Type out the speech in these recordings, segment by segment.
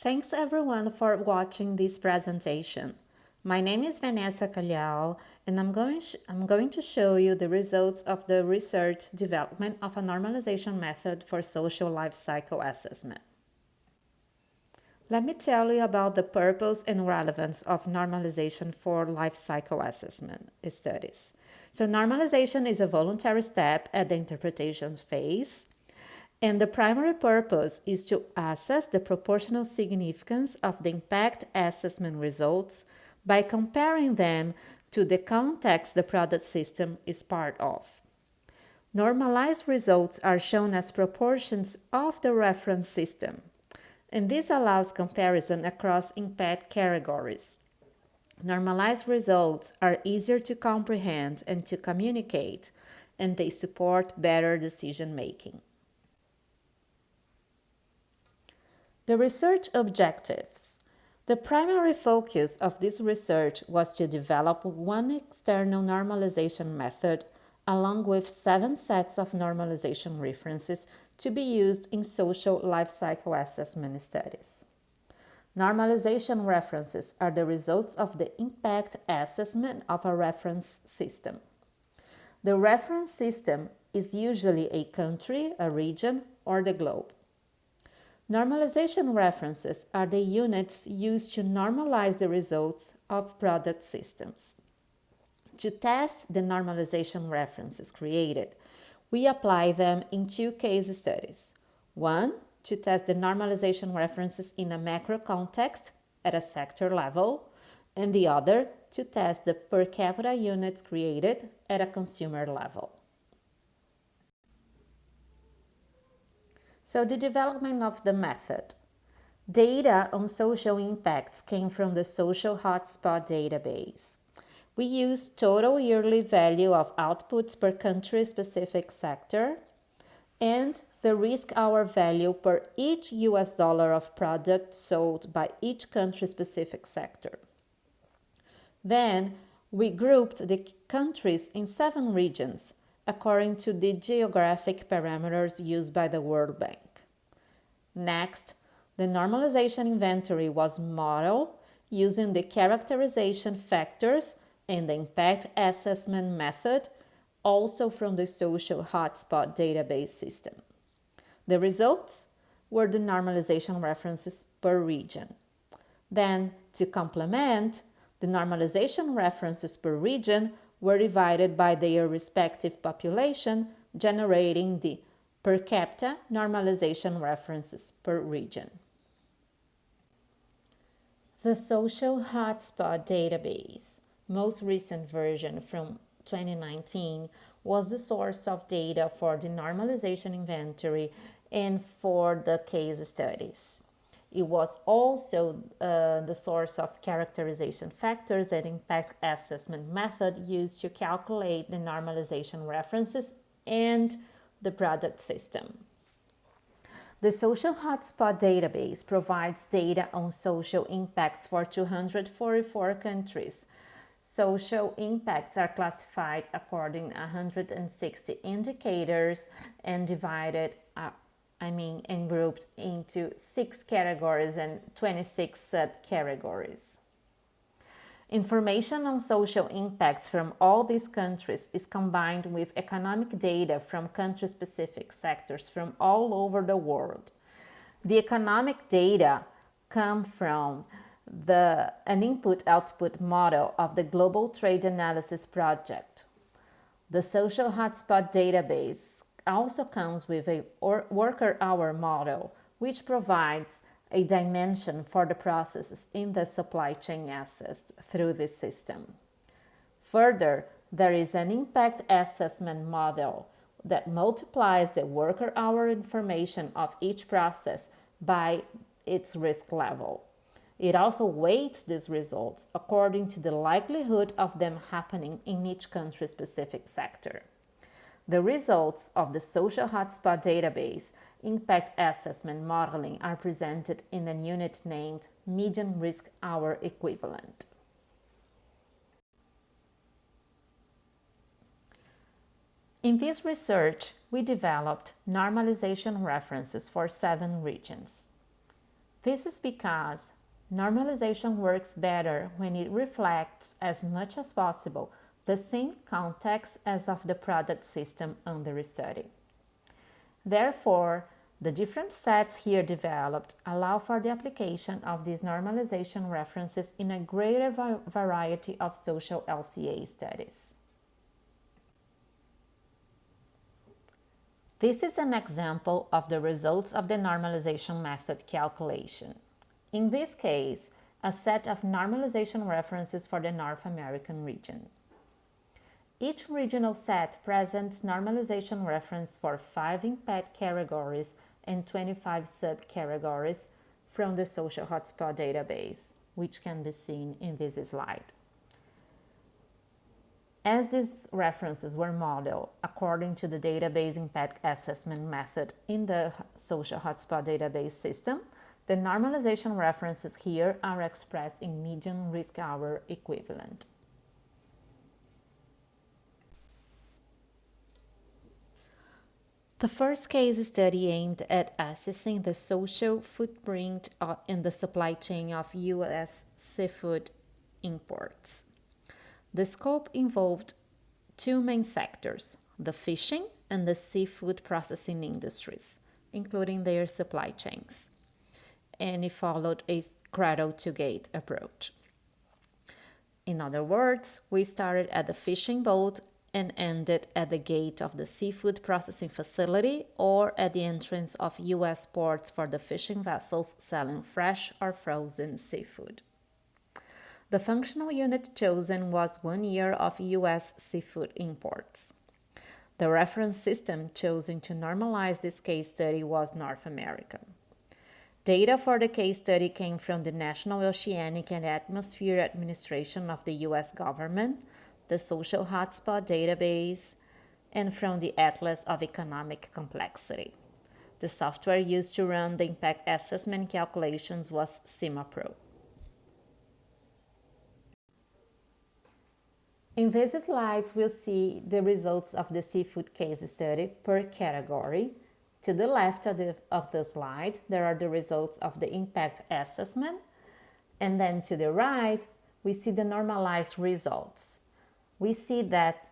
Thanks everyone for watching this presentation. My name is Vanessa Callau and I'm going to show you the results of the research development of a normalization method for social life cycle assessment. Let me tell you about the purpose and relevance of normalization for life cycle assessment studies. So normalization is a voluntary step at the interpretation phase. And the primary purpose is to assess the proportional significance of the impact assessment results by comparing them to the context the product system is part of. Normalized results are shown as proportions of the reference system, and this allows comparison across impact categories. Normalized results are easier to comprehend and to communicate, and they support better decision making. The research objectives. The primary focus of this research was to develop one external normalization method along with 7 sets of normalization references to be used in social life cycle assessment studies. Normalization references are the results of the impact assessment of a reference system. The reference system is usually a country, a region, or the globe. Normalization references are the units used to normalize the results of product systems. To test the normalization references created, we apply them in 2 case studies. One, to test the normalization references in a macro context at a sector level, and the other to test the per capita units created at a consumer level. So the development of the method. Data on social impacts came from the social hotspot database. We used total yearly value of outputs per country-specific sector and the risk hour value per each US dollar of product sold by each country-specific sector. Then we grouped the countries in 7 regions according to the geographic parameters used by the World Bank. Next, the normalization inventory was modeled using the characterization factors and the impact assessment method, also from the social hotspot database system. The results were the normalization references per region. Then, to complement, the normalization references per region were divided by their respective population, generating the per capita normalization references per region. The Social Hotspot Database, most recent version from 2019, was the source of data for the normalization inventory and for the case studies. It was also the source of characterization factors and impact assessment method used to calculate the normalization references and the product system. The Social Hotspot Database provides data on social impacts for 244 countries. Social impacts are classified according to 160 indicators and divided and grouped into 6 categories and 26 subcategories. Information on social impacts from all these countries is combined with economic data from country-specific sectors from all over the world. The economic data come from an input-output model of the Global Trade Analysis Project. The Social Hotspot Database also comes with a worker hour model, which provides a dimension for the processes in the supply chain assessed through this system. Further, there is an impact assessment model that multiplies the worker hour information of each process by its risk level. It also weights these results according to the likelihood of them happening in each country-specific sector. The results of the Social Hotspot Database impact assessment modeling are presented in a unit named Median Risk Hour Equivalent. In this research, we developed normalization references for 7 regions. This is because normalization works better when it reflects as much as possible the same context as of the product system under study. Therefore, the different sets here developed allow for the application of these normalization references in a greater variety of social LCA studies. This is an example of the results of the normalization method calculation. In this case, a set of normalization references for the North American region. Each regional set presents normalization reference for 5 impact categories and 25 subcategories from the social hotspot database, which can be seen in this slide. As these references were modeled according to the database impact assessment method in the social hotspot database system, the normalization references here are expressed in median risk hour equivalent. The first case study aimed at assessing the social footprint in the supply chain of U.S. seafood imports. The scope involved 2 main sectors, the fishing and the seafood processing industries, including their supply chains, and it followed a cradle-to-gate approach. In other words, we started at the fishing boat and ended at the gate of the seafood processing facility or at the entrance of U.S. ports for the fishing vessels selling fresh or frozen seafood. The functional unit chosen was 1 year of U.S. seafood imports. The reference system chosen to normalize this case study was North America. Data for the case study came from the National Oceanic and Atmosphere Administration of the U.S. government, the Social Hotspot Database, and from the Atlas of Economic Complexity. The software used to run the impact assessment calculations was CIMAPRO. In these slides, we'll see the results of the seafood case study per category. To the left of the slide, there are the results of the impact assessment, and then to the right, we see the normalized results. We see that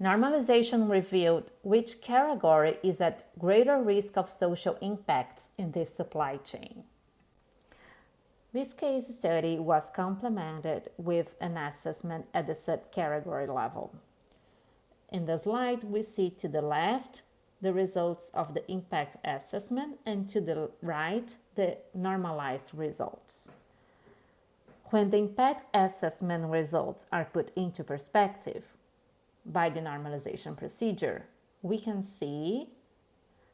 normalization revealed which category is at greater risk of social impacts in this supply chain. This case study was complemented with an assessment at the subcategory level. In the slide, we see to the left the results of the impact assessment and to the right the normalized results. When the impact assessment results are put into perspective by the normalization procedure, we can see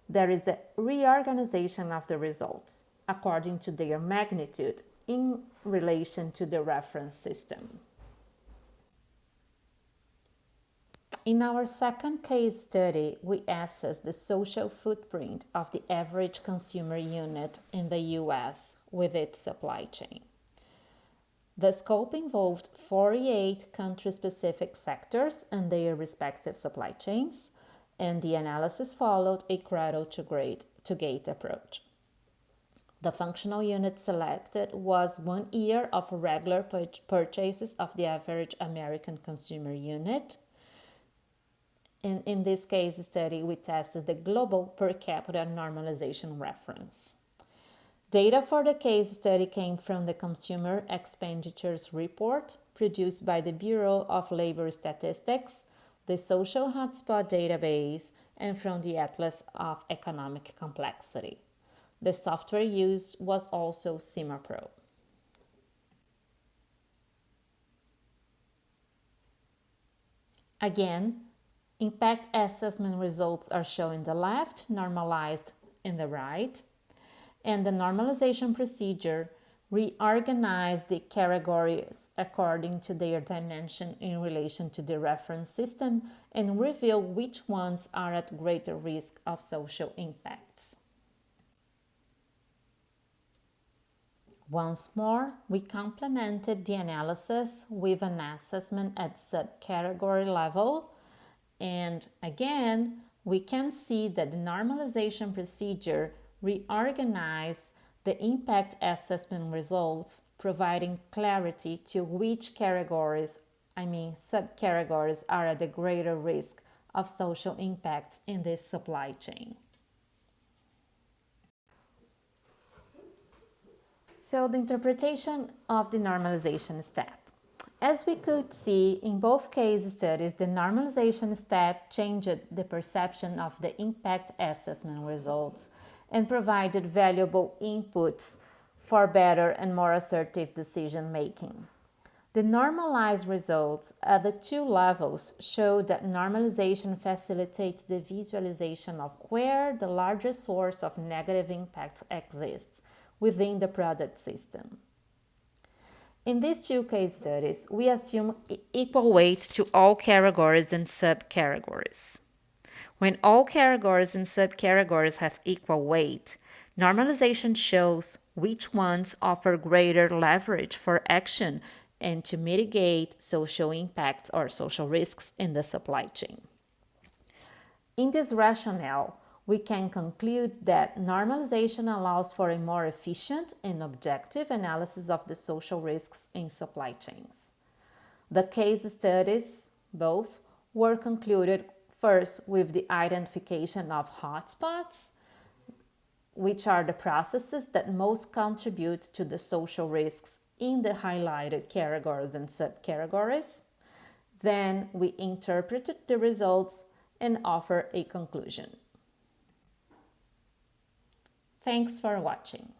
there is a reorganization of the results according to their magnitude in relation to the reference system. In our second case study, we assess the social footprint of the average consumer unit in the U.S. with its supply chain. The scope involved 48 country-specific sectors and their respective supply chains, and the analysis followed a cradle-to-gate approach. The functional unit selected was 1 year of regular purchases of the average American consumer unit. And in this case study, we tested the global per capita normalization reference. Data for the case study came from the Consumer Expenditures Report produced by the Bureau of Labor Statistics, the Social Hotspot Database, and from the Atlas of Economic Complexity. The software used was also CIMAPRO. Again, impact assessment results are shown in the left, normalized in the right, and the normalization procedure reorganized the categories according to their dimension in relation to the reference system and reveal which ones are at greater risk of social impacts. Once more, we complemented the analysis with an assessment at subcategory level, and again, we can see that the normalization procedure reorganize the impact assessment results, providing clarity to which subcategories are at the greater risk of social impacts in this supply chain. So the interpretation of the normalization step. As we could see in both case studies, the normalization step changed the perception of the impact assessment results and provided valuable inputs for better and more assertive decision making. The normalized results at the two levels show that normalization facilitates the visualization of where the largest source of negative impacts exists within the product system. In these two case studies, we assume equal weight to all categories and subcategories. When all categories and subcategories have equal weight, normalization shows which ones offer greater leverage for action and to mitigate social impacts or social risks in the supply chain. In this rationale, we can conclude that normalization allows for a more efficient and objective analysis of the social risks in supply chains. The case studies, both, were concluded first with the identification of hotspots, which are the processes that most contribute to the social risks in the highlighted categories and subcategories. Then we interpreted the results and offer a conclusion. Thanks for watching.